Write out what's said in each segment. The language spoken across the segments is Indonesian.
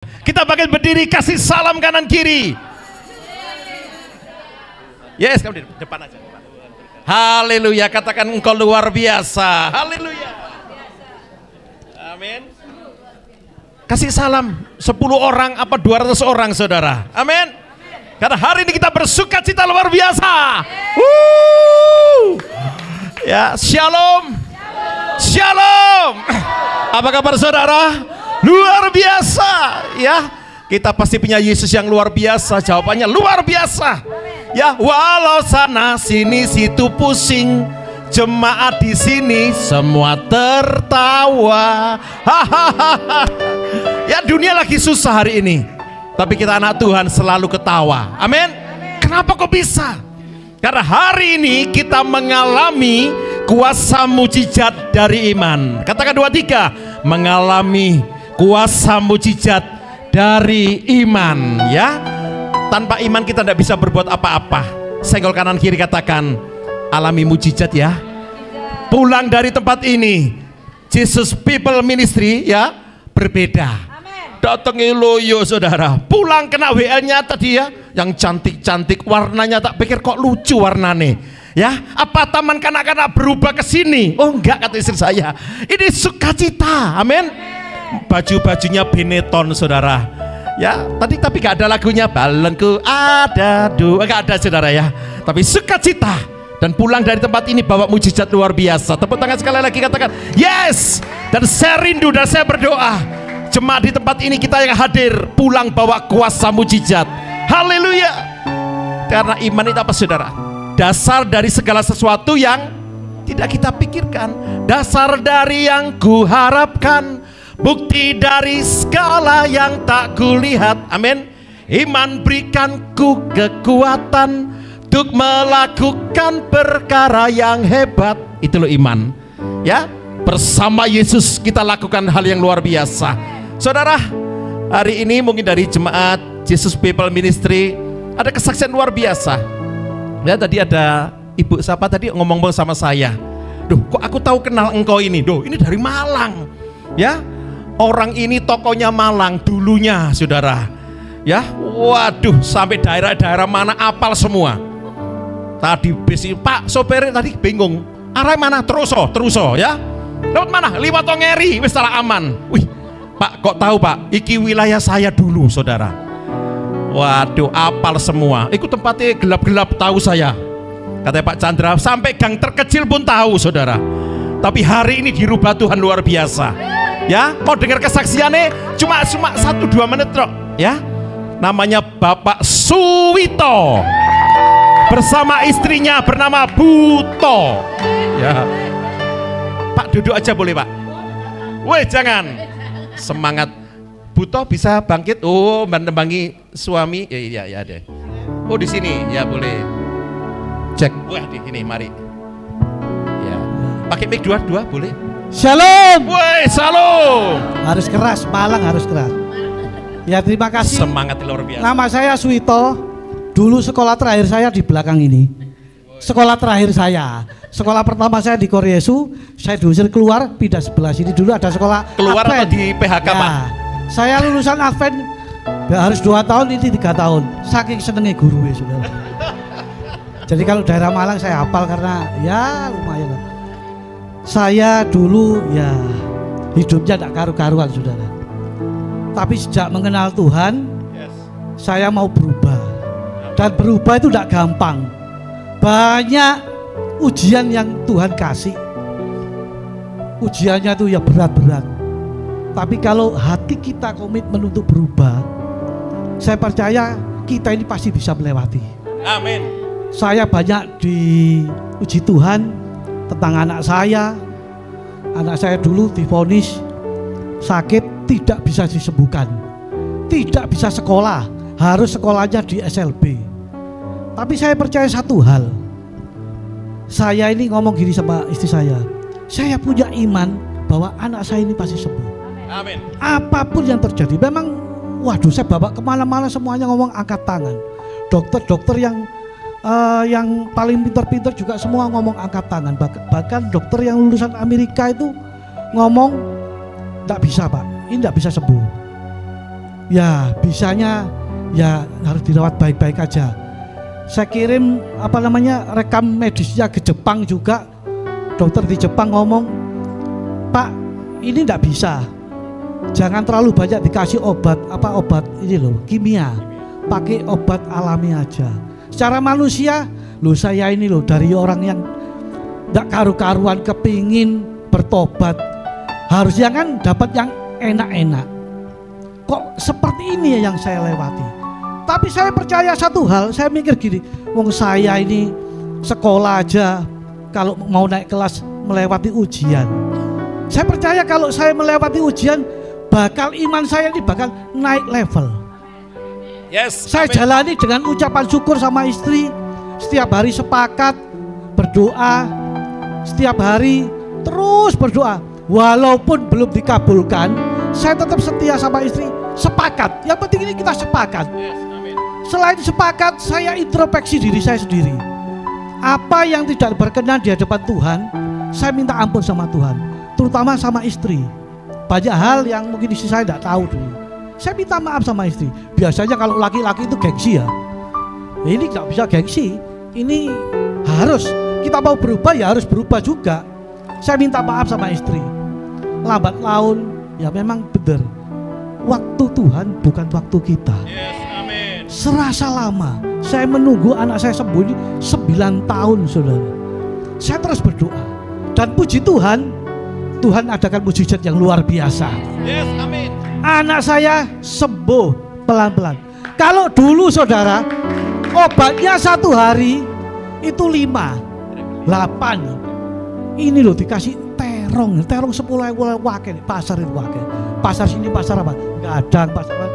Kita bakal berdiri kasih salam kanan kiri. Yes, kamu di depan aja. Haleluya, katakan engkau luar biasa. Haleluya. Amin. Kasih salam 10 orang apa 200 orang saudara. Amin. Karena hari ini kita bersuka cita luar biasa. Ya, shalom. Shalom. Apa kabar saudara? Luar biasa ya. Kita pasti punya Yesus yang luar biasa. Jawabannya luar biasa. Ya, walau sana sini situ pusing, jemaat di sini semua tertawa. Hahaha. Ya, dunia lagi susah hari ini, tapi kita anak Tuhan selalu ketawa. Amin. Kenapa kok bisa? Karena hari ini kita mengalami kuasa mujizat dari iman. Katakan 2, 3. Mengalami kuasa mujizat dari iman. Ya, tanpa iman kita tidak bisa berbuat apa-apa. Senggol kanan kiri, katakan alami mujizat ya. Pulang dari tempat ini Jesus People Ministry ya berbeda. Datangi loyo saudara, pulang kena WA-nya tadi ya, yang cantik-cantik, warnanya tak pikir kok lucu warnane. Ya, apa taman kanak-kanak berubah ke sini? Oh enggak, kata istri saya. Ini sukacita, amin. Baju-bajunya Benetton saudara. Ya, tapi gak ada lagunya, balonku ada gak ada saudara ya. Tapi sukacita, dan pulang dari tempat ini bawa mujizat luar biasa. Tepuk tangan sekali lagi, katakan yes. Dan saya rindu dan saya berdoa jemaat di tempat ini kita yang hadir pulang bawa kuasa mujizat. Haleluya. Karena iman itu apa saudara? Dasar dari segala sesuatu yang tidak kita pikirkan, dasar dari yang kuharapkan, bukti dari segala yang tak kulihat. Amin. Iman berikan ku kekuatan untuk melakukan perkara yang hebat. Itu loh iman. Ya, bersama Yesus kita lakukan hal yang luar biasa. Saudara, hari ini mungkin dari jemaat Jesus People Ministry ada kesaksian luar biasa. Ya, tadi ada ibu siapa tadi ngomong-ngomong sama saya. Duh, kok aku tahu kenal engkau ini? Duh, ini dari Malang. Ya, orang ini tokonya Malang dulunya, saudara. Ya, waduh, sampai daerah-daerah mana apal semua. Tadi besi Pak sopirnya tadi bingung. Arah mana? Teruso ya. Lewat mana? Liwat Tongeri, wis salah aman. Wih, Pak kok tahu Pak? Iki wilayah saya dulu, saudara. Waduh, apal semua. Ikut tempatnya gelap-gelap tahu saya. Katanya Pak Chandra, sampai gang terkecil pun tahu, saudara. Tapi hari ini dirubah Tuhan luar biasa. Ya, mau dengar kesaksiannya? Cuma 1-2 menit, loh. Ya, namanya Bapak Suwito bersama istrinya bernama Buto. Ya, Pak duduk aja boleh Pak? Weh jangan. Semangat. Buto bisa bangkit. Oh, menembangi suami. Ya deh. Oh di sini ya boleh. Cek. Wah di sini mari. Ya. Pakai mic dua boleh. Shalom. Woi shalom. Harus keras, Malang harus keras. Ya terima kasih. Semangat luar biasa. Nama saya Suwito. Dulu sekolah terakhir saya di belakang ini. Sekolah terakhir saya. Sekolah pertama saya di Koryesu, saya diusir keluar, pindah sebelah sini. Dulu ada sekolah keluar Advent. atau di PHK ya, Pak? Saya lulusan Advent harus 2 tahun, ini 3 tahun. Saking senengnya guru ya saudara. Jadi kalau daerah Malang saya hafal karena ya lumayan lah. Saya dulu ya hidupnya tidak karu-karuan saudara. Tapi sejak mengenal Tuhan, saya mau berubah. Dan berubah itu tidak gampang. Banyak ujian yang Tuhan kasih. Ujiannya itu ya berat-berat. Tapi kalau hati kita komitmen untuk berubah, saya percaya kita ini pasti bisa melewati. Amin. Saya banyak diuji Tuhan tentang anak saya. Anak saya dulu divonis sakit tidak bisa disembuhkan, tidak bisa sekolah, harus sekolahnya di SLB. Tapi saya percaya satu hal. Saya ini ngomong gini sama istri saya punya iman bahwa anak saya ini pasti sembuh. Amin. Apapun yang terjadi, memang waduh saya bawa kemana-mana semuanya ngomong angkat tangan. Dokter-dokter yang paling pintar-pintar juga semua ngomong angkat tangan. Bahkan dokter yang lulusan Amerika itu ngomong tidak bisa Pak, ini tidak bisa sembuh. ya bisanya ya harus dirawat baik-baik aja. Saya kirim rekam medisnya ke Jepang juga. Dokter di Jepang ngomong, Pak, ini enggak bisa. Jangan terlalu banyak dikasih obat ini loh, kimia. Pakai obat alami aja. Secara manusia, loh saya ini loh dari orang yang enggak karu-karuan kepingin bertobat. Harusnya kan dapat yang enak-enak. Kok seperti ini ya yang saya lewati. Tapi saya percaya satu hal, saya mikir gini, wong saya ini sekolah aja kalau mau naik kelas melewati ujian. Saya percaya kalau saya melewati ujian, bakal iman saya ini bakal naik level. Yes. Saya jalani dengan ucapan syukur sama istri, setiap hari sepakat berdoa, setiap hari terus berdoa. Walaupun belum dikabulkan, saya tetap setia sama istri, sepakat. Yang penting ini kita sepakat. Yes. Selain sepakat, saya introspeksi diri saya sendiri. Apa yang tidak berkenan di hadapan Tuhan, saya minta ampun sama Tuhan. Terutama sama istri. Banyak hal yang mungkin istri saya tidak tahu dulu. Saya minta maaf sama istri. Biasanya kalau laki-laki itu gengsi ya. Ini tidak bisa gengsi. Ini harus, kita mau berubah ya harus berubah juga. Saya minta maaf sama istri. Lambat laun, ya memang benar. Waktu Tuhan bukan waktu kita. Yes. Serasa lama. Saya menunggu anak saya sembuh ini 9 tahun, saudara. Saya terus berdoa. Dan puji Tuhan, Tuhan adakan mujizat yang luar biasa. Yes, amin. Anak saya sembuh pelan-pelan. Kalau dulu saudara, obatnya 1 hari itu 5, 8. Ini loh dikasih terong 10.000 wakil, pasar itu wakil. Pasar sini pasar apa? Gadang, pasar apa?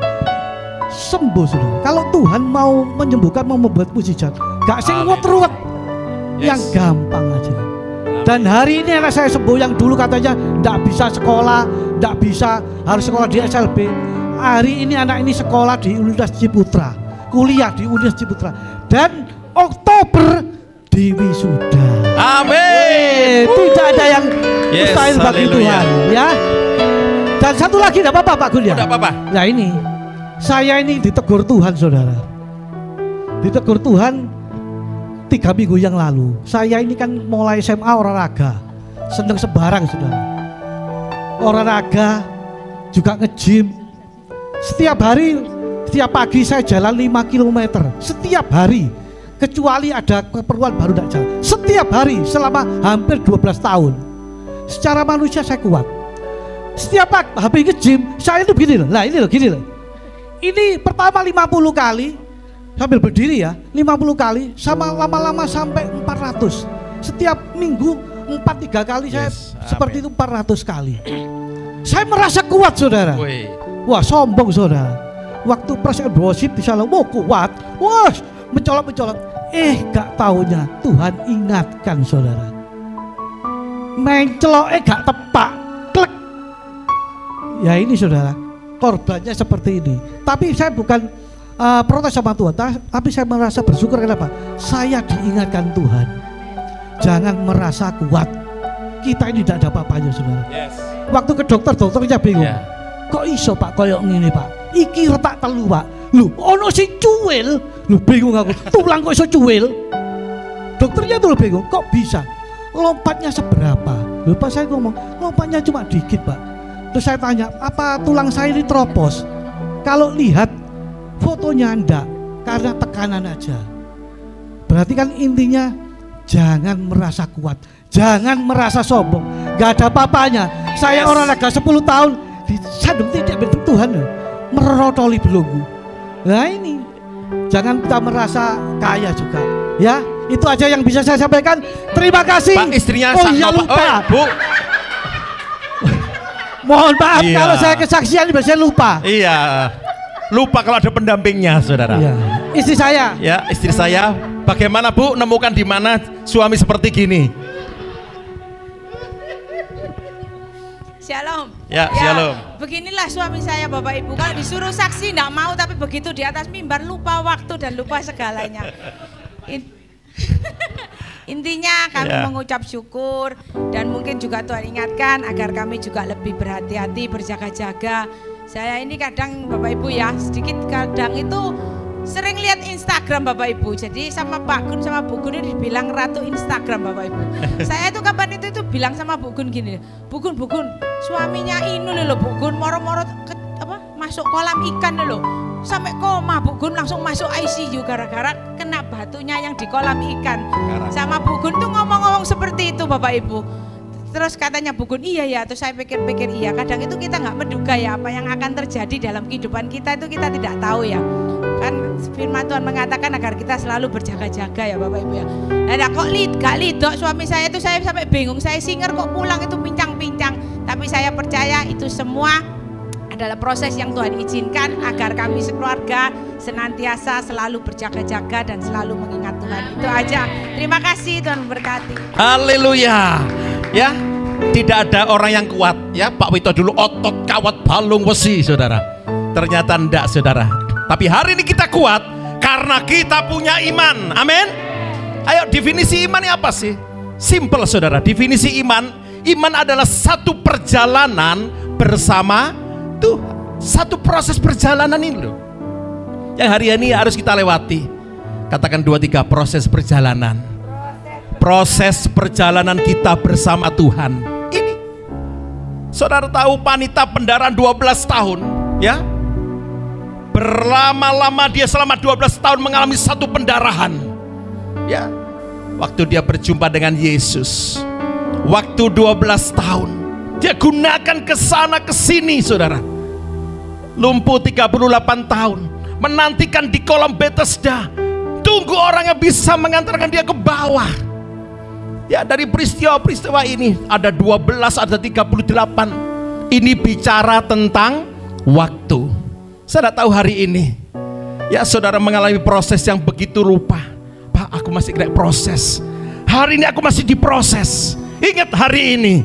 Sembuh saudara. Kalau Tuhan mau menyembuhkan, mau membuat mujizat, gak sing ruwet-ruwet, yang gampang aja. Dan hari ini anak saya sembuh yang dulu katanya ndak bisa sekolah, ndak bisa, harus sekolah di SLB. Hari ini anak ini sekolah di Universitas Ciputra, kuliah di Universitas Ciputra, dan Oktober di wisuda. Amin. Tidak ada yang mustahil bagi Tuhan, ya. Dan satu lagi, tidak apa-apa Pak Gun ya. Tidak apa-apa. Nah ini, saya ini ditegur Tuhan saudara. Ditegur Tuhan 3 minggu yang lalu. Saya ini kan mulai SMA olahraga, seneng sebarang saudara. Olahraga, juga nge-gym. Setiap hari, setiap pagi saya jalan 5 km. Setiap hari, kecuali ada keperluan baru tidak jalan. Setiap hari selama hampir 12 tahun. Secara manusia saya kuat. Setiap habis nge-gym, saya itu begini loh. Nah ini loh, gini loh. Ini pertama 50 kali sambil berdiri ya, 50 kali, sama lama-lama sampai 400. Setiap minggu 4-3 kali saya seperti itu 400 kali. Saya merasa kuat saudara. Wah sombong saudara. Waktu presiden worship di sana, wah kuat, wah mencolok-mencolok. Gak taunya Tuhan ingatkan saudara. Mencelok gak tepak, klek. Ya ini saudara, korbannya seperti ini. Tapi saya bukan protes sama Tuhan, tapi saya merasa bersyukur. Kenapa? Saya diingatkan Tuhan. Jangan merasa kuat. Kita ini tidak ada apa-apanya saudara. Waktu ke dokter, dokternya bingung. Kok iso Pak koyok ngene Pak? Iki retak telu Pak. Loh, ono sing cuwil. Loh bingung aku. Tulang kok iso cuwil? Dokternya tuh bingung. Kok bisa? Lompatnya seberapa? Loh pas saya ngomong, lompatnya cuma dikit Pak. Terus saya tanya, apa tulang saya ini teropos? Kalau lihat fotonya enggak, karena tekanan aja. Berarti kan intinya jangan merasa kuat, jangan merasa sombong. Gak ada apa-apanya. Saya olahraga 10 tahun disandung tidak bentuk Tuhan, merotoli belenggu. Nah ini, jangan kita merasa kaya juga. Ya, itu aja yang bisa saya sampaikan. Terima kasih. Pak, istrinya iya lupa. Bu. Mohon maaf kalau saya kesaksian biasanya lupa. Iya. Lupa kalau ada pendampingnya, saudara. Iya. Istri saya. Ya, istri saya. Bagaimana Bu nemukan di mana suami seperti gini? Shalom. Ya, shalom. Beginilah suami saya Bapak Ibu. Kalau disuruh saksi tidak mau, tapi begitu di atas mimbar lupa waktu dan lupa segalanya. Intinya kami mengucap syukur dan mungkin juga Tuhan ingatkan agar kami juga lebih berhati-hati, berjaga-jaga. Saya ini kadang Bapak Ibu ya, sedikit kadang itu sering lihat Instagram Bapak Ibu. Jadi sama Pak Gun sama Bu Gun ini dibilang ratu Instagram Bapak Ibu. Saya itu kapan itu bilang sama Bu Gun gini, Bu Gun, suaminya ini loh Bu Gun, moro-moro masuk kolam ikan loh. Sampai koma Bu Gun, langsung masuk ICU gara-gara kena batunya yang di kolam ikan. Sama Bu Gun tuh ngomong-ngomong seperti itu Bapak Ibu. Terus katanya Bu Gun, iya ya, terus saya pikir-pikir iya. Kadang itu kita nggak menduga ya apa yang akan terjadi dalam kehidupan kita itu kita tidak tahu ya. Kan firman Tuhan mengatakan agar kita selalu berjaga-jaga ya Bapak Ibu ya. Nah kok gak lidok suami saya itu, saya sampai bingung, saya singer kok pulang itu pincang-pincang. Tapi saya percaya itu semua adalah proses yang Tuhan izinkan agar kami sekeluarga senantiasa selalu berjaga-jaga dan selalu mengingat Tuhan. Itu aja. Terima kasih, Tuhan memberkati. Haleluya. Ya, tidak ada orang yang kuat. Ya, Pak Wito dulu otot kawat balung besi, saudara. Ternyata enggak, saudara. Tapi hari ini kita kuat karena kita punya iman. Amin. Ayo, definisi iman ini apa sih? Simple, saudara. Definisi iman adalah satu perjalanan bersama Tuhan. Satu proses perjalanan ini loh, yang hari ini harus kita lewati. Katakan 2-3, proses perjalanan. Proses perjalanan kita bersama Tuhan. Ini saudara tahu wanita pendarahan 12 tahun ya, berlama-lama dia selama 12 tahun mengalami satu pendarahan ya. Waktu dia berjumpa dengan Yesus, waktu 12 tahun dia gunakan ke sana ke sini, saudara. Lumpuh 38 tahun, menantikan di kolam Bethesda, tunggu orang yang bisa mengantarkan dia ke bawah. Ya, dari peristiwa-peristiwa ini ada 12, ada 38. Ini bicara tentang waktu. Saya tahu hari ini ya saudara mengalami proses yang begitu rupa. Pak, aku masih kena proses. Hari ini aku masih diproses. Ingat hari ini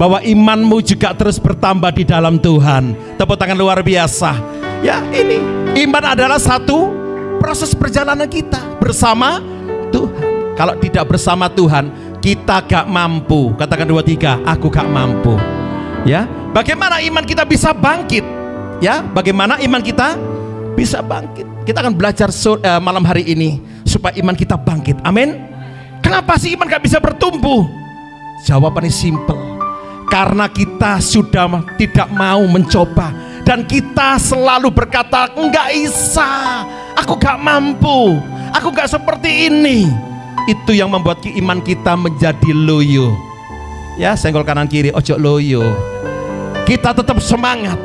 bahwa imanmu juga terus bertambah di dalam Tuhan. Tepuk tangan luar biasa. Ya, ini iman adalah satu proses perjalanan kita bersama Tuhan. Kalau tidak bersama Tuhan, kita gak mampu. Katakan 2-3, aku gak mampu. Ya, bagaimana iman kita bisa bangkit? Ya, bagaimana iman kita bisa bangkit? Kita akan belajar malam hari ini supaya iman kita bangkit. Amin. Kenapa sih iman gak bisa bertumbuh? Jawabannya simple. Karena kita sudah tidak mau mencoba, dan kita selalu berkata enggak bisa, aku gak mampu, aku gak seperti ini. Itu yang membuat iman kita menjadi loyo. Ya, senggol kanan kiri, ojo loyo. Kita tetap semangat.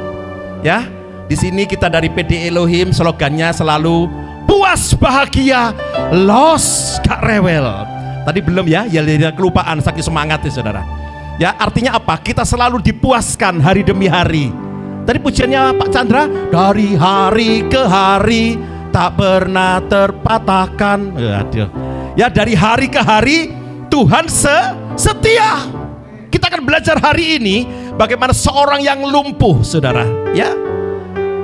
Ya, di sini kita dari PD Elohim slogannya selalu puas bahagia, los gak rewel. Tadi belum ya, ya kelupaan saking semangat ya saudara. Ya, artinya apa? Kita selalu dipuaskan hari demi hari. Tadi pujiannya Pak Chandra, dari hari ke hari tak pernah terpatahkan. Aduh. Ya, dari hari ke hari Tuhan setia. Kita akan belajar hari ini bagaimana seorang yang lumpuh, saudara, ya,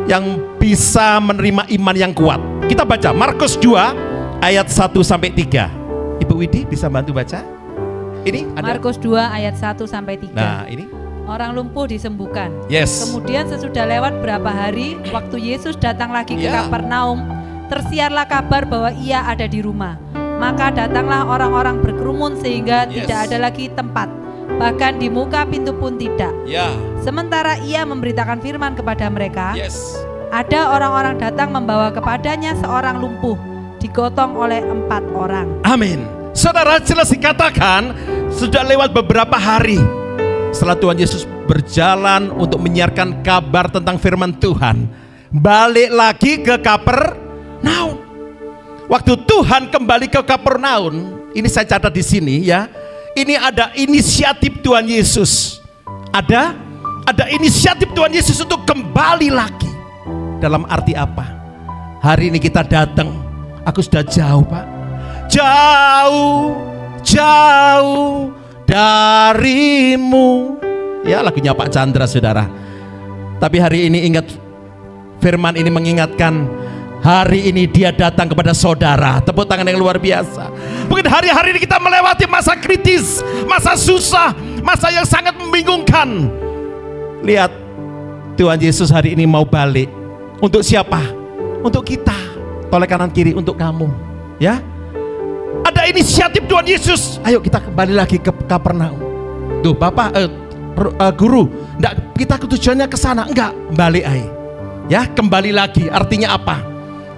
yang bisa menerima iman yang kuat. Kita baca Markus 2 ayat 1-3. Ibu Widi bisa bantu baca? Ini ada Markus 2 ayat 1-3. Nah, ini orang lumpuh disembuhkan. Yes. Kemudian sesudah lewat berapa hari, waktu Yesus datang lagi ke Kapernaum, tersiarlah kabar bahwa ia ada di rumah. Maka datanglah orang-orang berkerumun sehingga tidak ada lagi tempat, bahkan di muka pintu pun tidak. Sementara ia memberitakan firman kepada mereka, ada orang-orang datang membawa kepadanya seorang lumpuh, digotong oleh 4 orang. Amin. Saudara, jelas dikatakan sudah lewat beberapa hari setelah Tuhan Yesus berjalan untuk menyiarkan kabar tentang firman Tuhan, balik lagi ke Kapernaum. Waktu Tuhan kembali ke Kapernaum, ini saya catat di sini ya. Ini ada inisiatif Tuhan Yesus. Ada inisiatif Tuhan Yesus untuk kembali lagi. Dalam arti apa? Hari ini kita datang. Aku sudah jauh, Pak. Jauh darimu. Ya, lagunya Pak Chandra, saudara. Tapi hari ini ingat, firman ini mengingatkan, hari ini dia datang kepada saudara. Tepuk tangan yang luar biasa. Mungkin hari-hari ini kita melewati masa kritis, masa susah, masa yang sangat membingungkan. Lihat, Tuhan Yesus hari ini mau balik. Untuk siapa? Untuk kita. Toleh kanan kiri, untuk kamu. Ya, ada inisiatif Tuhan Yesus. Ayo kita kembali lagi ke Kapernaum. Tuh Bapak, guru, enggak, kita tujuannya ke sana. Enggak, balik aja. Ya, kembali lagi. Artinya apa?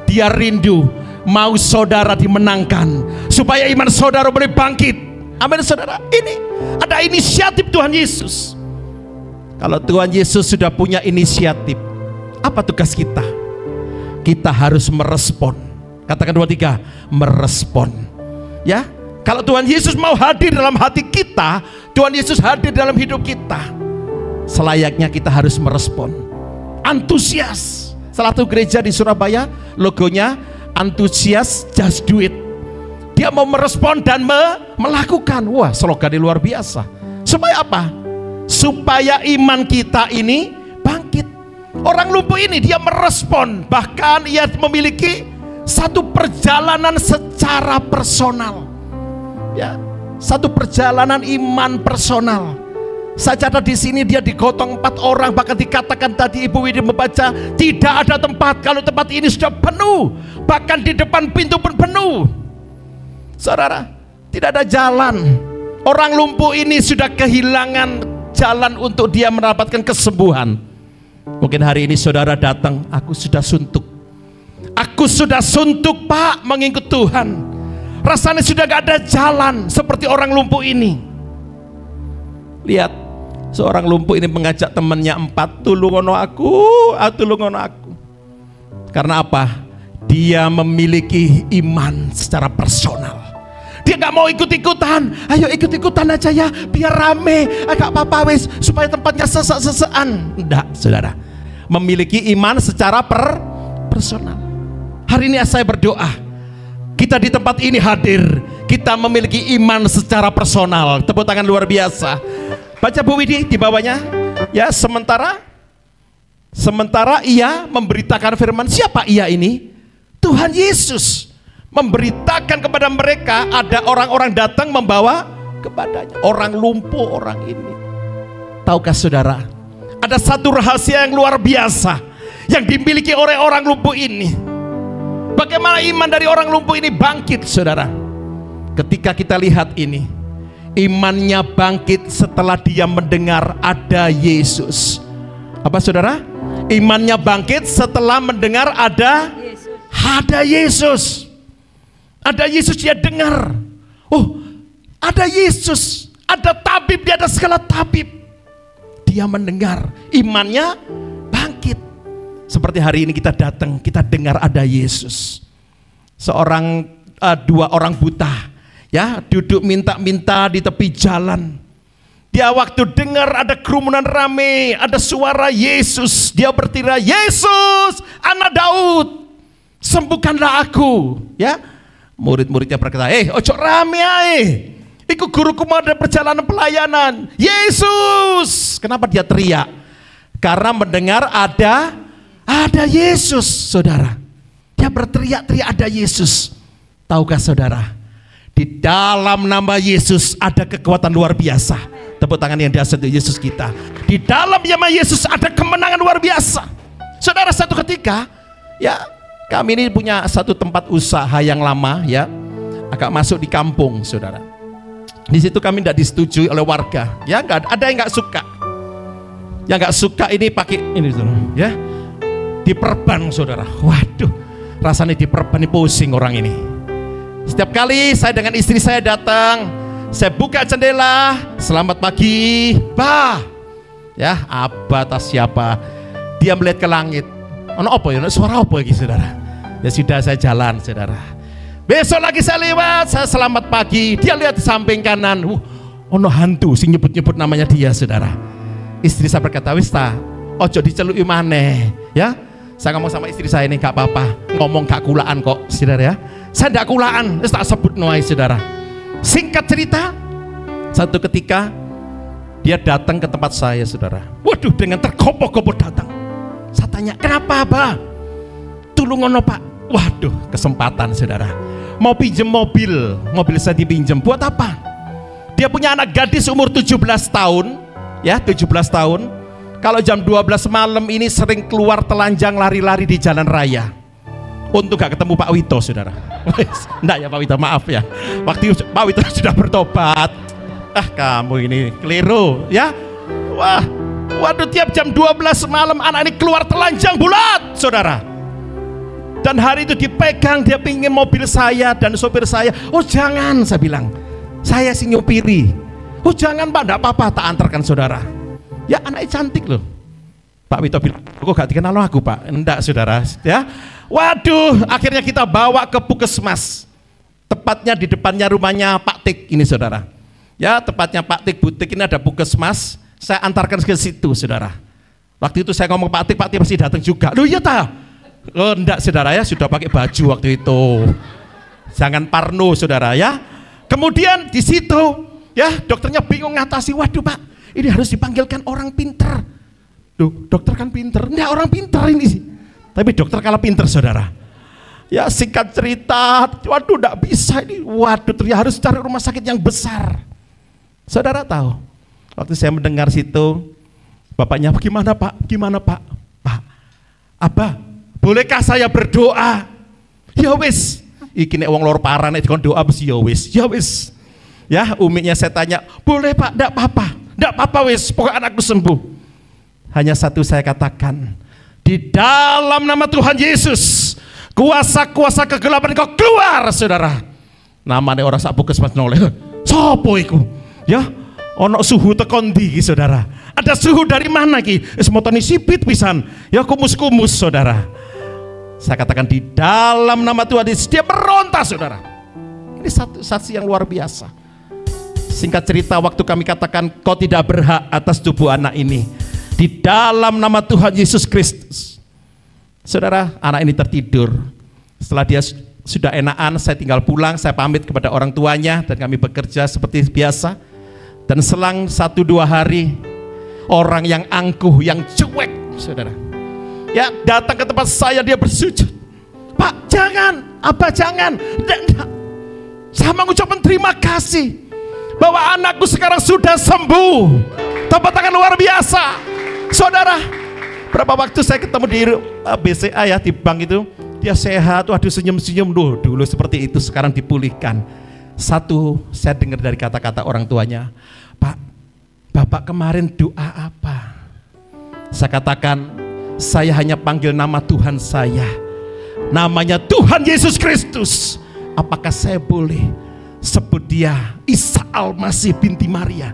Dia rindu mau saudara dimenangkan, supaya iman saudara boleh bangkit. Amin saudara. Ini ada inisiatif Tuhan Yesus. Kalau Tuhan Yesus sudah punya inisiatif, apa tugas kita? Kita harus merespon. Katakan 2, 3, merespon. Ya, kalau Tuhan Yesus mau hadir dalam hati kita, Tuhan Yesus hadir dalam hidup kita, selayaknya kita harus merespon. Antusias. Salah satu gereja di Surabaya, logonya antusias just do it. Dia mau merespon dan melakukan. Wah, slogannya luar biasa. Supaya apa? Supaya iman kita ini bangkit. Orang lumpuh ini dia merespon, bahkan ia memiliki satu perjalanan secara personal. Ya, satu perjalanan iman personal. Saya catat di sini dia digotong 4 orang, bahkan dikatakan tadi Ibu Widi membaca, tidak ada tempat. Kalau tempat ini sudah penuh, bahkan di depan pintu pun penuh. Saudara, tidak ada jalan. Orang lumpuh ini sudah kehilangan jalan untuk dia mendapatkan kesembuhan. Mungkin hari ini saudara datang, aku sudah suntuk. Aku sudah suntuk Pak mengikut Tuhan. Rasanya sudah gak ada jalan seperti orang lumpuh ini. Lihat, seorang lumpuh ini mengajak temannya 4, tulungono aku, tulungono aku. Karena apa? Dia memiliki iman secara personal. Dia gak mau ikut-ikutan. Ayo ikut-ikutan aja ya, biar rame, agak apa-apa wes, supaya tempatnya sesek-sesekan. Enggak saudara, memiliki iman secara personal. Hari ini saya berdoa, kita di tempat ini hadir, kita memiliki iman secara personal. Tepuk tangan luar biasa. Baca Bu Widi di bawahnya. Ya, sementara ia memberitakan firman. Siapa ia ini? Tuhan Yesus memberitakan kepada mereka, ada orang-orang datang membawa kepadanya orang lumpuh orang ini. Tahukah saudara, ada satu rahasia yang luar biasa yang dimiliki oleh orang lumpuh ini. Bagaimana iman dari orang lumpuh ini bangkit saudara? Ketika kita lihat ini, imannya bangkit setelah dia mendengar ada Yesus. Apa saudara? Imannya bangkit setelah mendengar ada Yesus. Ada Yesus, dia dengar. Oh, ada Yesus, ada tabib di atas segala tabib. Dia mendengar, imannya bangkit. Seperti hari ini kita datang, kita dengar ada Yesus. Dua orang buta, ya, duduk minta-minta di tepi jalan. Dia waktu dengar ada kerumunan rame, ada suara Yesus, dia berteriak, Yesus, anak Daud, sembuhkanlah aku. Ya, murid-muridnya berkata, ojo rame ae, iku guruku mau ada perjalanan pelayanan. Yesus. Kenapa dia teriak? Karena mendengar ada Yesus, saudara. Dia berteriak-teriak ada Yesus. Tahukah saudara, di dalam nama Yesus ada kekuatan luar biasa. Tepuk tangan yang dahsyat untuk Yesus kita. Di dalam nama Yesus ada kemenangan luar biasa. Saudara, satu ketika, ya, kami ini punya satu tempat usaha yang lama, ya, agak masuk di kampung, saudara. Di situ kami tidak disetujui oleh warga, ya, ada yang nggak suka. Yang nggak suka ini pakai ini, saudara, ya, diperban, saudara. Waduh, rasanya diperban, ini pusing orang ini. Setiap kali saya dengan istri saya datang, saya buka jendela, selamat pagi, Bah. Ya, apa atas siapa? Dia melihat ke langit. Ono apa ya? Suara apa lagi, saudara? Ya sudah, saya jalan, saudara. Besok lagi saya lewat, saya selamat pagi. Dia lihat di samping kanan, ono hantu, sing nyebut-nyebut namanya dia, saudara. Istri saya berkata, wis ta, ojo diceluki maneh, ya. Saya ngomong sama istri saya ini, gak apa-apa, ngomong gak kulaan kok, saudara ya. Saya gak kulaan, wis tak sebut noai, saudara. Singkat cerita, satu ketika dia datang ke tempat saya, saudara. Waduh, dengan tergopoh-gopoh datang. Saya tanya, kenapa, Abah? Tulungono, Pak. Waduh, kesempatan, saudara. Mau pinjem mobil saya dipinjem. Buat apa? Dia punya anak gadis umur 17 tahun, ya, 17 tahun. kalau jam 12 malam ini sering keluar telanjang lari-lari di jalan raya untuk gak ketemu Pak Wito, saudara. Enggak ya Pak Wito, maaf ya, waktu Pak Wito sudah bertobat. Kamu ini keliru ya. Waduh, tiap jam 12 malam anak ini keluar telanjang bulat, saudara. Dan hari itu dipegang, dia pingin mobil saya dan sopir saya. Oh jangan, saya bilang, saya sih nyupiri. Oh jangan Pak, enggak apa-apa, tak antarkan saudara. Ya anaknya cantik loh. Pak Wito bilang, kok gak dikenal aku Pak? Enggak saudara ya. Waduh, akhirnya kita bawa ke puskesmas, tepatnya di depannya rumahnya Pak Tik ini saudara. Ya tepatnya Pak Tik Butik ini ada puskesmas. Saya antarkan ke situ saudara. Waktu itu saya ngomong Pak Tik pasti datang juga. Loh iya ta? Oh enggak saudara ya, sudah pakai baju waktu itu. Jangan parno saudara ya. Kemudian di situ ya dokternya bingung ngatasi. Waduh Pak, ini harus dipanggilkan orang pinter. Duh, dokter kan pinter. Enggak, orang pinter ini sih. Tapi dokter kalah pinter saudara. Ya singkat cerita, waduh enggak bisa ini. Waduh, ternyata harus cari rumah sakit yang besar. Saudara tahu, waktu saya mendengar situ, bapaknya, gimana Pak? Gimana Pak? Pak, Abah, bolehkah saya berdoa? Ya wis, iki nek wong lor parah nek dikon doa mesti ya wis. Ya wis. Ya, umiknya saya tanya, boleh Pak? Enggak apa-apa. Enggak apa-apa wis, pokoknya anakku sembuh. Hanya satu saya katakan, di dalam nama Tuhan Yesus, kuasa-kuasa kegelapan kau keluar, saudara. Namanya orang sak puskesmas noleh. Sopo iku? Ya, ono suhu tekon ndi iki, saudara? Ada suhu dari mana ki? Wis motoni sipit pisan. Ya kumus-kumus, saudara. Saya katakan di dalam nama Tuhan Yesus, dia meronta, saudara. Ini satu saksi yang luar biasa. Singkat cerita, waktu kami katakan kau tidak berhak atas tubuh anak ini, di dalam nama Tuhan Yesus Kristus, saudara, anak ini tertidur. Setelah dia sudah enakan, saya tinggal pulang, saya pamit kepada orang tuanya dan kami bekerja seperti biasa. Dan selang 1-2 hari, orang yang angkuh, yang cuek, saudara, ya datang ke tempat saya, dia bersujud. Pak, jangan, Abah jangan. Saya mengucapkan terima kasih bahwa anakku sekarang sudah sembuh. Tepuk tangan luar biasa. Saudara, berapa waktu saya ketemu di BCA ya, di bank itu, dia sehat, waduh senyum-senyum dulu seperti itu, sekarang dipulihkan. Satu, saya dengar dari kata-kata orang tuanya, Pak, Bapak kemarin doa apa? Saya katakan, saya hanya panggil nama Tuhan saya, namanya Tuhan Yesus Kristus. Apakah saya boleh sebut dia Isa Al-Masih binti Maria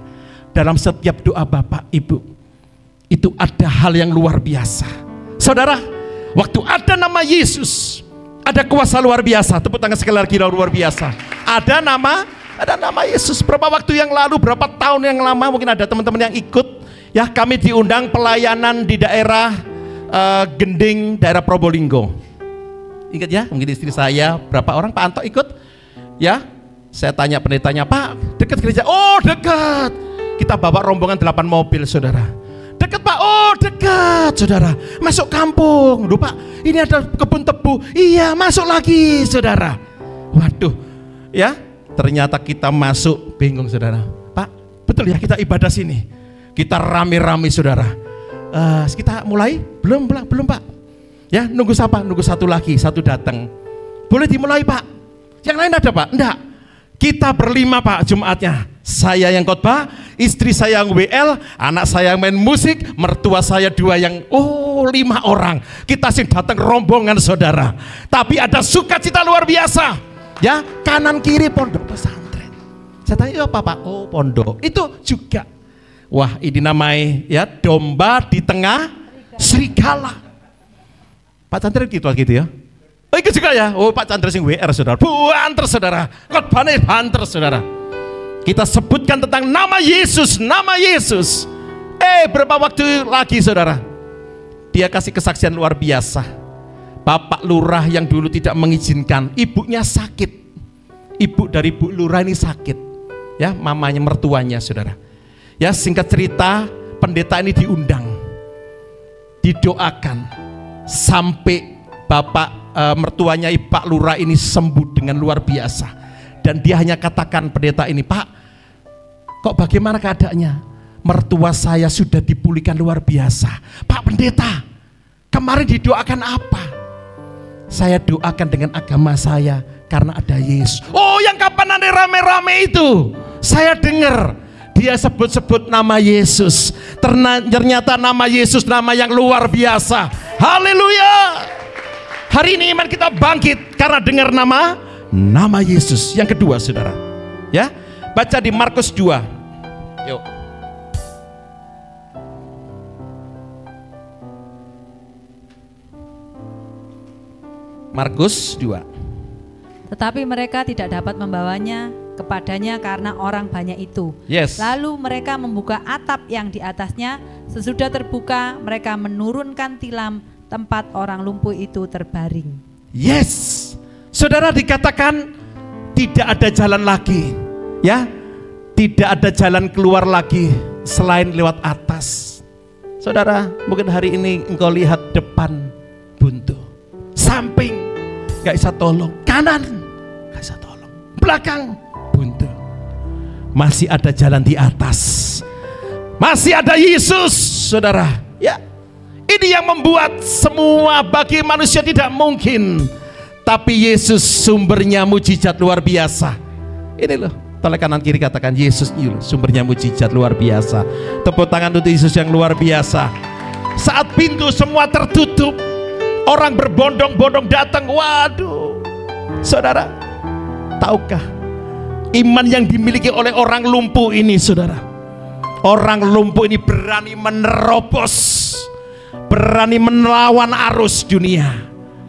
dalam setiap doa Bapak Ibu? Itu ada hal yang luar biasa. Saudara, waktu ada nama Yesus, ada kuasa luar biasa. Tepuk tangan sekali lagi, luar biasa. Ada nama Yesus. Berapa waktu yang lalu, berapa tahun yang lama, mungkin ada teman-teman yang ikut. Ya, kami diundang pelayanan di daerah Gending, daerah Probolinggo. Ingat ya, mungkin istri saya, berapa orang, Pak Anto ikut? Ya, saya tanya pendetanya, Pak, dekat gereja? Oh dekat. Kita bawa rombongan 8 mobil, saudara. Dekat Pak, oh dekat saudara. Masuk kampung, duh Pak, ini ada kebun tebu. Iya, masuk lagi saudara. Waduh, ya ternyata kita masuk, bingung saudara. Pak, betul ya kita ibadah sini, kita rame-rame saudara. Kita mulai? Belum Pak. Ya nunggu siapa? Nunggu satu lagi, satu datang. Boleh dimulai Pak. Yang lain ada Pak? Enggak. Kita berlima Pak Jumatnya. Saya yang khotbah, istri saya yang WL, anak saya yang main musik, mertua saya 2 yang 5 orang. Kita sih datang rombongan saudara. Tapi ada sukacita luar biasa. Ya, kanan kiri pondok pesantren. Saya tanya apa Pak? Oh pondok. Itu juga. Wah ini namanya ya domba di tengah serigala. Pak Chandra gitu ya. Oh itu juga ya. Oh Pak Chandra sing WR saudara. Banter saudara. Khotbahnya banter saudara. Kita sebutkan tentang nama Yesus, nama Yesus. Berapa waktu lagi saudara, dia kasih kesaksian luar biasa. Bapak lurah yang dulu tidak mengizinkan, ibunya sakit. Ibu dari Bu lurah ini sakit. Ya, mamanya mertuanya saudara. Ya, singkat cerita, pendeta ini diundang, didoakan sampai bapak mertuanya Pak lurah ini sembuh dengan luar biasa. Dan dia hanya katakan pendeta ini, Pak, kok bagaimana keadaannya? mertua saya sudah dipulihkan luar biasa. Pak Pendeta, kemarin didoakan apa? Saya doakan dengan agama saya karena ada Yesus. Oh, yang kapan nanti rame-rame itu saya dengar dia sebut-sebut nama Yesus. Ternyata nama Yesus nama yang luar biasa. Haleluya. Hari ini iman kita bangkit karena dengar nama Yesus. Yang kedua, saudara, ya, baca di Markus 2. Yuk. Markus 2. Tetapi mereka tidak dapat membawanya kepadanya karena orang banyak itu. Yes. Lalu mereka membuka atap yang di atasnya. Sesudah terbuka, mereka menurunkan tilam tempat orang lumpuh itu terbaring. Yes. Saudara, dikatakan tidak ada jalan lagi, ya. Tidak ada jalan keluar lagi selain lewat atas. Saudara, mungkin hari ini engkau lihat depan buntu, samping gak bisa tolong, kanan gak bisa tolong, belakang buntu. Masih ada jalan di atas, masih ada Yesus, saudara. Ya, ini yang membuat semua bagi manusia tidak mungkin, tapi Yesus sumbernya mujizat luar biasa. Ini loh, tolak kanan kiri katakan Yesus ini loh, sumbernya mujizat luar biasa. Tepuk tangan untuk Yesus yang luar biasa. Saat pintu semua tertutup, orang berbondong-bondong datang. Waduh, saudara, tahukah iman yang dimiliki oleh orang lumpuh ini, saudara? Orang lumpuh ini berani menerobos, berani melawan arus dunia.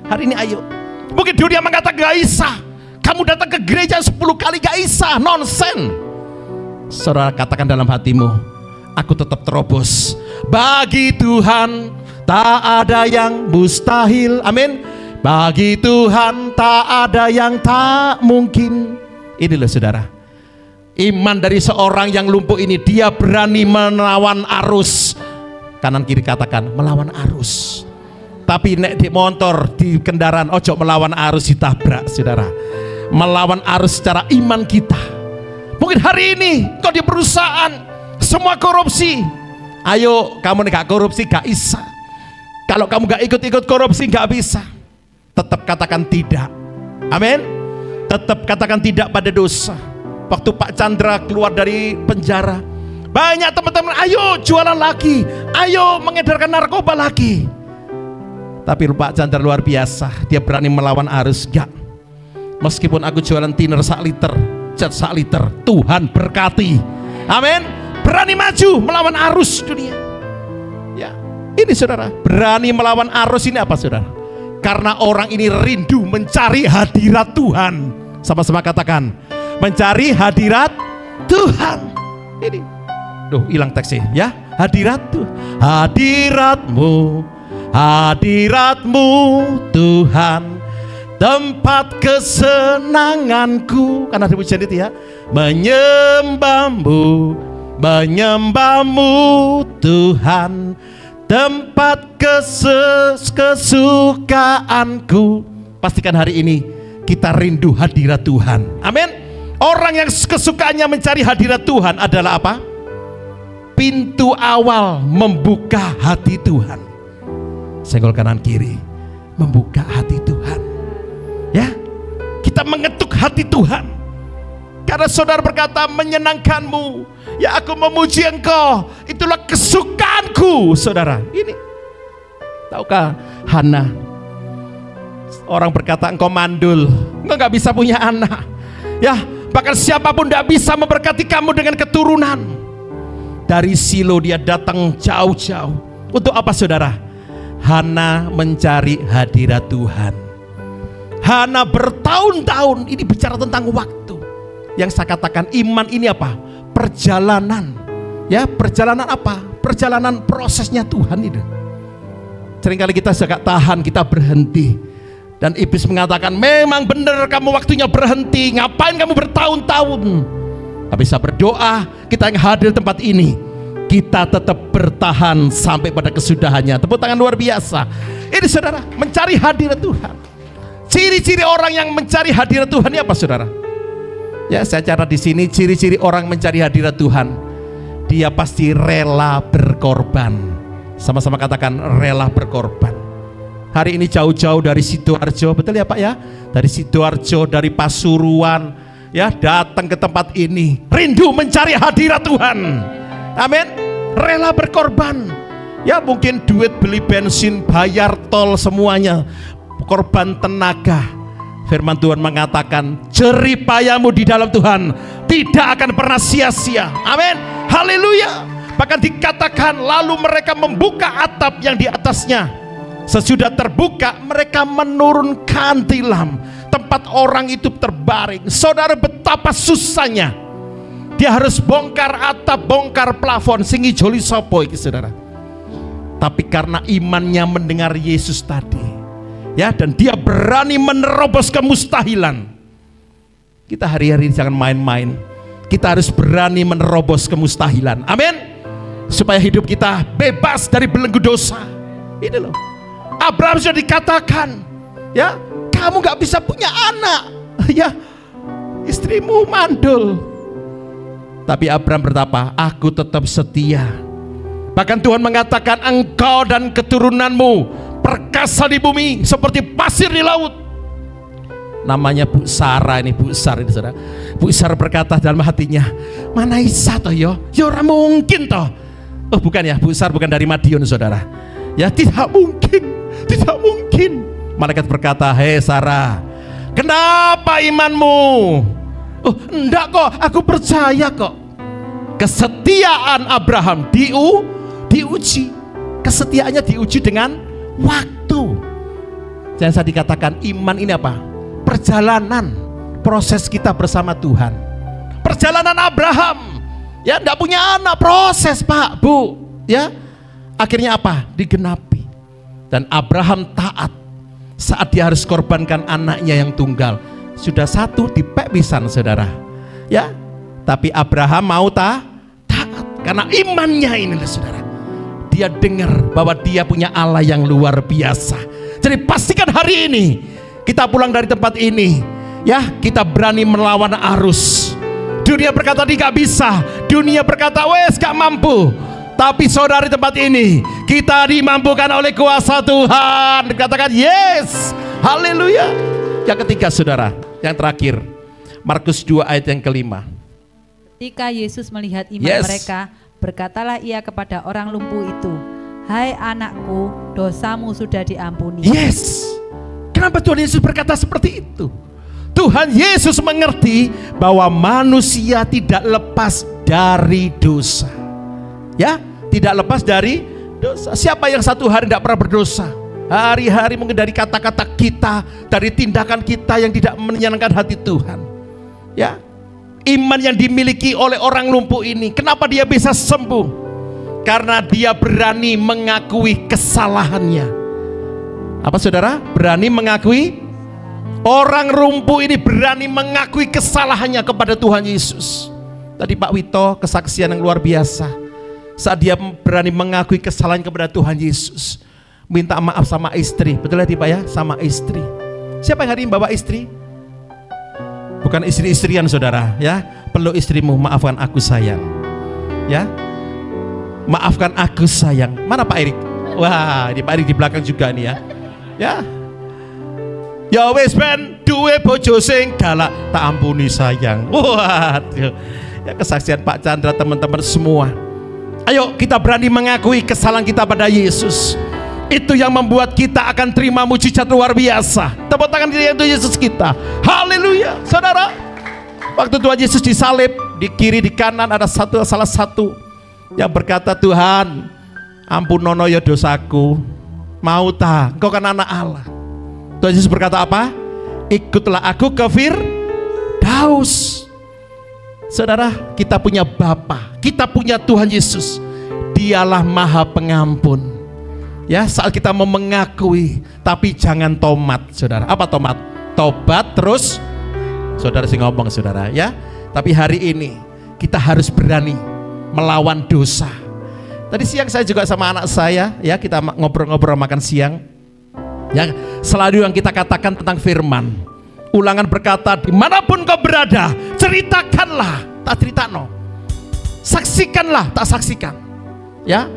Hari ini ayo, mungkin dunia mengatakan gak bisa, kamu datang ke gereja 10 kali gak bisa, nonsen. Saudara katakan dalam hatimu, aku tetap terobos. Bagi Tuhan tak ada yang mustahil. Amin. Bagi Tuhan tak ada yang tak mungkin. Ini loh saudara, iman dari seorang yang lumpuh ini, dia berani melawan arus. Kanan kiri katakan melawan arus. Tapi nek di motor, di kendaraan, ojo melawan arus ditabrak, saudara. Melawan arus secara iman kita. Mungkin hari ini kau di perusahaan semua korupsi. Ayo kamu gak korupsi gak bisa. Kalau kamu gak ikut-ikut korupsi gak bisa. Tetap katakan tidak. Amin. Tetap katakan tidak pada dosa. Waktu Pak Chandra keluar dari penjara, banyak teman-teman ayo jualan lagi, ayo mengedarkan narkoba lagi. Tapi Pak Chandra luar biasa, dia berani melawan arus. Gak, meskipun aku jualan thinner 1 liter, cat 1 liter, Tuhan berkati. Amin. Berani maju melawan arus dunia. Ya, ini saudara, berani melawan arus ini apa saudara? Karena orang ini rindu mencari hadirat Tuhan. Sama-sama katakan, mencari hadirat Tuhan. Ini, duh hilang teksnya ya. Hadirat Tuhan, hadiratmu, hadiratmu Tuhan, tempat kesenanganku. Karena ada pujian itu ya, menyembahmu, menyembahmu Tuhan, tempat kesukaanku. Pastikan hari ini kita rindu hadirat Tuhan. Amin. Orang yang kesukaannya mencari hadirat Tuhan adalah apa? Pintu awal membuka hati Tuhan. Senggol kanan kiri, membuka hati Tuhan. Ya, kita mengetuk hati Tuhan. Karena saudara berkata menyenangkanmu, ya aku memuji engkau, itulah kesukaanku. Saudara, ini tahukah Hana? Orang berkata engkau mandul, engkau gak bisa punya anak. Ya, bahkan siapapun gak bisa memberkati kamu dengan keturunan. Dari Silo dia datang jauh-jauh. Untuk apa saudara? Hana mencari hadirat Tuhan. Hana bertahun-tahun, ini bicara tentang waktu. Yang saya katakan iman ini apa? Perjalanan. Ya, perjalanan apa? Perjalanan prosesnya Tuhan itu. Seringkali kita gak tahan, kita berhenti. Dan iblis mengatakan, memang benar kamu waktunya berhenti. Ngapain kamu bertahun-tahun? Tapi saya berdoa, kita yang hadir tempat ini, kita tetap bertahan sampai pada kesudahannya. Tepuk tangan luar biasa. Ini saudara, mencari hadirat Tuhan. Ciri-ciri orang yang mencari hadirat Tuhan ini apa saudara? Ya, saya catat di sini ciri-ciri orang mencari hadirat Tuhan. dia pasti rela berkorban. Sama-sama katakan rela berkorban. Hari ini jauh-jauh dari Sidoarjo, betul ya Pak ya? Dari Sidoarjo, dari Pasuruan, ya datang ke tempat ini, rindu mencari hadirat Tuhan. Amin. Rela berkorban. Ya mungkin duit beli bensin, bayar tol semuanya, korban tenaga. Firman Tuhan mengatakan jerih payahmu di dalam Tuhan tidak akan pernah sia-sia. Amin. Haleluya. Bahkan dikatakan lalu mereka membuka atap yang di atasnya. Sesudah terbuka mereka menurunkan tilam, tempat orang itu terbaring. Saudara, betapa susahnya. Dia harus bongkar atap, bongkar plafon, singi joli sopo iki saudara. Tapi karena imannya mendengar Yesus tadi, ya, dan dia berani menerobos kemustahilan. Kita hari-hari jangan main-main. Kita harus berani menerobos kemustahilan. Amin. Supaya hidup kita bebas dari belenggu dosa. Ini loh. Abraham sudah dikatakan, ya, kamu gak bisa punya anak, ya, istrimu mandul. Tapi Abraham berkata, aku tetap setia. Bahkan Tuhan mengatakan engkau dan keturunanmu perkasa di bumi seperti pasir di laut. Namanya Bu Sarah ini, Bu Sar ini saudara. Bu Sar berkata dalam hatinya, mana isa toh yo? Ya ora mungkin toh. Oh bukan ya, Bu Sar bukan dari Madiun saudara. Ya tidak mungkin. Tidak mungkin. Malaikat berkata, hei Sarah, kenapa imanmu? Oh enggak kok, aku percaya kok. Kesetiaan Abraham diuji. Kesetiaannya diuji dengan waktu. Jangan saya dikatakan iman ini apa? Perjalanan, proses kita bersama Tuhan. Perjalanan Abraham, ya enggak punya anak, proses Pak, Bu, ya. Akhirnya apa? Digenapi. Dan Abraham taat saat dia harus korbankan anaknya yang tunggal. Sudah satu dipek pisan saudara, ya. Tapi Abraham mau taat karena imannya ini saudara. Dia dengar bahwa dia punya Allah yang luar biasa. Jadi pastikan hari ini kita pulang dari tempat ini, ya, kita berani melawan arus. Dunia berkata dia gak bisa, dunia berkata wes gak mampu. Tapi saudara di tempat ini kita dimampukan oleh kuasa Tuhan. Dikatakan yes, haleluya. Yang ketiga saudara, yang terakhir, Markus 2 ayat yang kelima. Ketika Yesus melihat iman mereka, berkatalah ia kepada orang lumpuh itu, hai anakku, dosamu sudah diampuni. Yes. Kenapa Tuhan Yesus berkata seperti itu? Tuhan Yesus mengerti bahwa manusia tidak lepas dari dosa. Ya, tidak lepas dari dosa. Siapa yang satu hari tidak pernah berdosa? Hari-hari mungkin dari kata-kata kita, dari tindakan kita yang tidak menyenangkan hati Tuhan. Ya, iman yang dimiliki oleh orang lumpuh ini, kenapa dia bisa sembuh? Karena dia berani mengakui kesalahannya. Apa saudara? Berani mengakui. Orang lumpuh ini berani mengakui kesalahannya kepada Tuhan Yesus. Tadi Pak Wito kesaksian yang luar biasa. Saat dia berani mengakui kesalahan kepada Tuhan Yesus, minta maaf sama istri. Betul ya Pak ya? Sama istri. Siapa yang hari ini bawa istri? Bukan istri-istrian saudara, ya. Peluk istrimu, maafkan aku sayang. Ya. Maafkan aku sayang. Mana Pak Erik? Wah, ini Pak Erik di belakang juga nih ya. Ya. Ya wes ben duwe bojo sing galak tak ampuni sayang. Waduh. Ya kesaksian Pak Chandra, teman-teman semua. Ayo kita berani mengakui kesalahan kita pada Yesus. Itu yang membuat kita akan terima mujizat luar biasa. Tepuk tangan untuk Yesus kita. Haleluya. Saudara, waktu Tuhan Yesus disalib, di kiri di kanan ada salah satu yang berkata, Tuhan ampunono ya dosaku. Mau ta, engkau kan anak Allah. Tuhan Yesus berkata apa? Ikutlah aku ke Firdaus. Saudara, kita punya Bapa, kita punya Tuhan Yesus. Dialah Maha Pengampun. Ya, saat kita mau mengakui, tapi jangan tomat, saudara. Apa tomat? Tobat terus. Saudara sih ngomong, saudara, ya. Tapi hari ini kita harus berani melawan dosa. Tadi siang saya juga sama anak saya, ya, kita ngobrol-ngobrol makan siang. Ya, selalu yang kita katakan tentang firman. Ulangan berkata, dimanapun kau berada, ceritakanlah. Tak cerita no. saksikanlah, tak saksikan. Ya,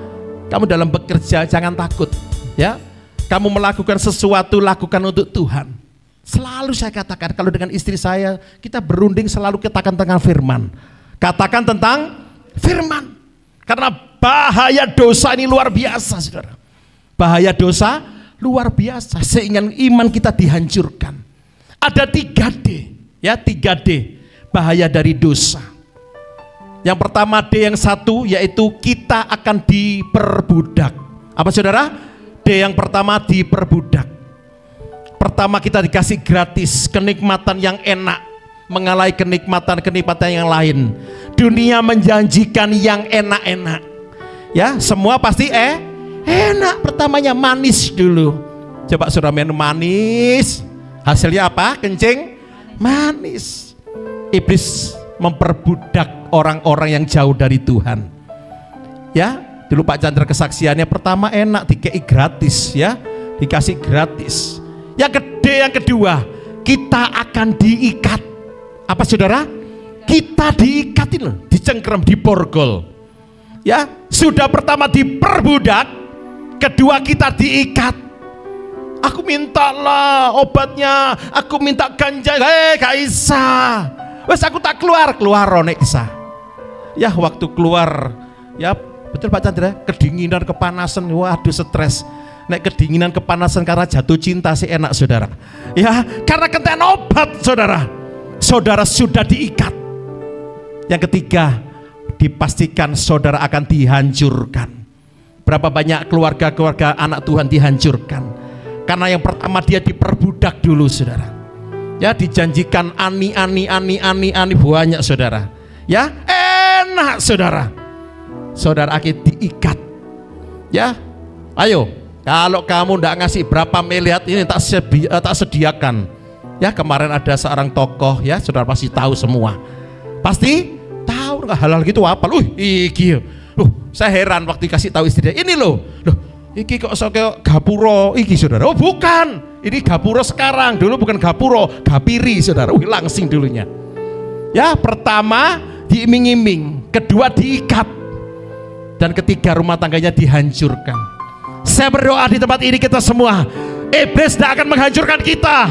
kamu dalam bekerja jangan takut. Ya, kamu melakukan sesuatu lakukan untuk Tuhan. Selalu saya katakan kalau dengan istri saya kita berunding selalu katakan tentang firman. Katakan tentang firman. Karena bahaya dosa ini luar biasa, saudara. Bahaya dosa luar biasa sehingga iman kita dihancurkan. Ada 3D, ya 3D bahaya dari dosa. Yang pertama D yang satu yaitu kita akan diperbudak. Apa saudara? D yang pertama diperbudak. Pertama kita dikasih gratis kenikmatan yang enak mengalahkan kenikmatan-kenikmatan yang lain. Dunia menjanjikan yang enak-enak. Ya, semua pasti enak. Pertamanya manis dulu. Coba saudara minum manis. Hasilnya apa? Kencing manis. Iblis memperbudak orang-orang yang jauh dari Tuhan. Ya, dulu Pak Chandra kesaksiannya pertama enak, dikasih gratis, ya, dikasih gratis. Yang kedua, kita akan diikat. Apa saudara? Kita diikatin loh, dicengkram, diborgol. Ya, sudah pertama diperbudak, kedua kita diikat. Aku mintalah obatnya, aku minta ganja, gak bisa. Wes aku tak keluar nek isa. Ya waktu keluar, ya betul Pak Chandra, kedinginan, kepanasan, waduh stres. Nek kedinginan, kepanasan karena jatuh cinta sih enak saudara. Ya karena kenten obat saudara. Saudara sudah diikat. Yang ketiga, dipastikan saudara akan dihancurkan. Berapa banyak keluarga-keluarga anak Tuhan dihancurkan? Karena yang pertama dia diperbudak dulu saudara. Ya dijanjikan ani banyak saudara. Ya enak saudara. Saudara akhirnya diikat. Ya ayo, kalau kamu tidak ngasih berapa miliar ini tak sediakan. Ya kemarin ada seorang tokoh, ya saudara pasti tahu semua. Pasti tahu hal-hal gitu apa? Iki. Saya heran waktu dikasih tahu istri dia. Ini loh. Iki kok kayak gapuro iki saudara. Oh bukan. Ini gapuro sekarang, dulu bukan gapuro, gapiri saudara. Langsing dulunya. Ya pertama diiming-iming, kedua diikat, dan ketiga rumah tangganya dihancurkan. Saya berdoa di tempat ini kita semua, iblis tidak akan menghancurkan kita,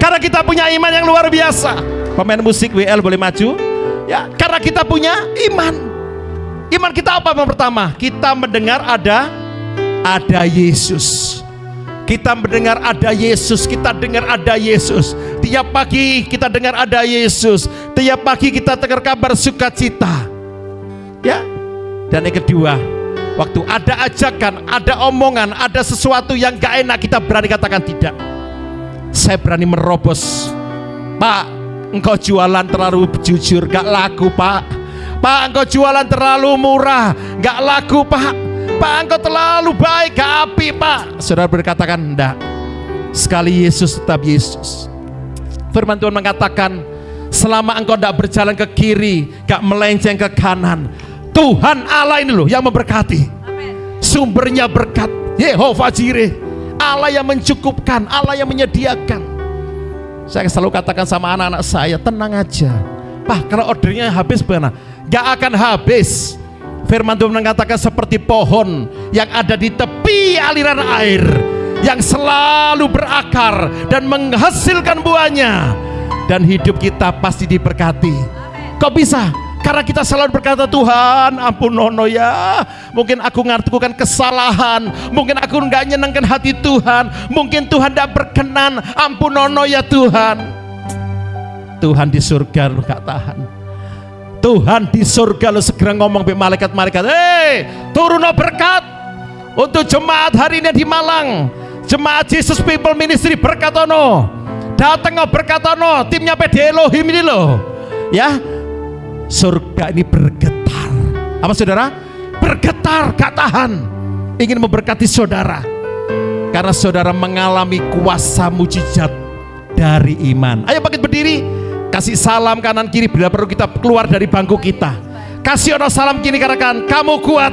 karena kita punya iman yang luar biasa. Pemain musik WL boleh maju. Ya karena kita punya iman. Iman kita apa yang pertama? Kita mendengar ada Yesus. Kita mendengar ada Yesus, kita dengar ada Yesus. Tiap pagi kita dengar ada Yesus. Tiap pagi kita dengar kabar sukacita. Ya. Dan yang kedua, waktu ada ajakan, ada omongan, ada sesuatu yang gak enak, kita berani katakan tidak. Saya berani merobos. Pak, engkau jualan terlalu jujur, gak laku Pak. Pak, engkau jualan terlalu murah, gak laku Pak. Pak, engkau terlalu baik, gak api Pak. Saudara berkatakan enggak. Sekali Yesus tetap Yesus. Firman Tuhan mengatakan, selama engkau tidak berjalan ke kiri, gak melenceng ke kanan, Tuhan Allah ini loh yang memberkati. Amen. Sumbernya berkat, Yehova Jireh, Allah yang mencukupkan, Allah yang menyediakan. Saya selalu katakan sama anak-anak saya, tenang aja Pak, kalau ordernya habis benar, gak akan habis. Firman Tuhan mengatakan seperti pohon yang ada di tepi aliran air, yang selalu berakar dan menghasilkan buahnya, dan hidup kita pasti diberkati. Kok bisa? Karena kita selalu berkata, Tuhan ampunono ya, mungkin aku ngakukan kesalahan, mungkin aku nggak nyenangkan hati Tuhan, mungkin Tuhan tidak berkenan, ampunono ya Tuhan. Tuhan di surga lu gak tahan. Tuhan di surga lu segera ngomong be malaikat-malaikat, turuno berkat untuk jemaat hari ini di Malang, jemaat Jesus People Ministry berkatono, datang berkatono, timnya PD Elohim ini loh, ya. Surga ini bergetar. Apa saudara? Bergetar, gak tahan, ingin memberkati saudara, karena saudara mengalami kuasa mujizat dari iman. Ayo bangkit berdiri. Kasih salam kanan kiri bila perlu kita keluar dari bangku kita. Kasih orang salam kiri katakan, kamu kuat,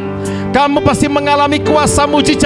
kamu pasti mengalami kuasa mujizat.